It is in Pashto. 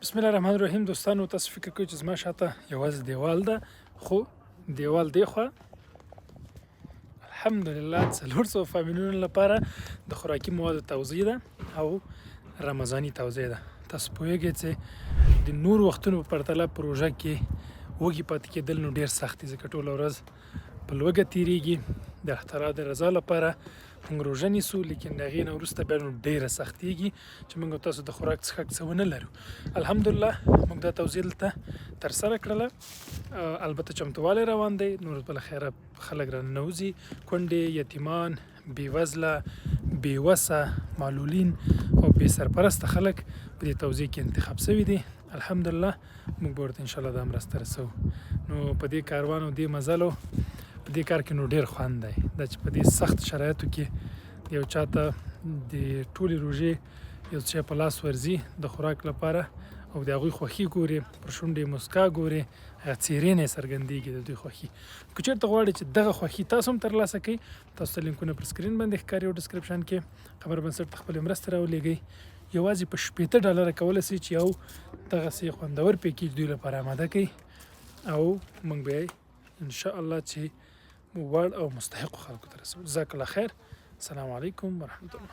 بسم الله الرحمن الرحیم. دوستانو، تاسو فکر کوئ چې زما شاته یوازې دیوال ده، خو دیوال دی خوا الحمدلله 400 فامیلونو لپاره د خوراکي موادو توزیع ده او رمضاني توزیع ده. تاسو پوهیږئ چې د نور وختونو په پرتله پروژه کې وږي پاتې کېدل نو ډېر سخت دي، ځکه ټوله ورځ په لوږه تېرېږي. د الله تعالی د رضا لپاره موږ روژه نیسو، لیکن د هغې نه وروسته بیا نو ډېره سختېږي چې موږ تاسو د خوراک څښاک څه ونه لرو. الحمدلله موږ دا توزیع دلته ترسره کړله. البته چمتووالی روان دی، نور بالاخره خلک راننوځي، کونډې، یتیمان، بېوزله، بېوسه، معلولین او بې سرپرسته خلک په دې توزیع کې انتخاب شوي دي. الحمدلله موږ به ورته انشاءالله دا مرسته رسوو. نو په دې کاروان او دې مزلو په دې کار کې نو ډېر خوند دی، دا چې په دې سخت شرایطو کې یو چاته د ټولې روژې یو څه په لاس ورځي د خوراک لپاره او د هغوی خوښي ګورې، پر شونډو یې موسکا ګورې، هغه څېرې نه یې څرګندېږي د دوی خوښي. که چېرته غواړئ چې دغه خوښي تاسو هم ترلاسه کړئ، تاسو ته لینکونه پر سکرین باندې ښکاري او ډسکرپشن کې خبر بنسټ ته خپلې مرستې راولېږئ. یوازې په $50 کولی شئ چې یو دغسې خوندور پیکیج دوی لپاره اماده کړئ او موږ به یې انشاءالله چې وړ او مستحقو خلکو ته رسوو. جزاک الله خیر. السلام علیکم ورحمة الله.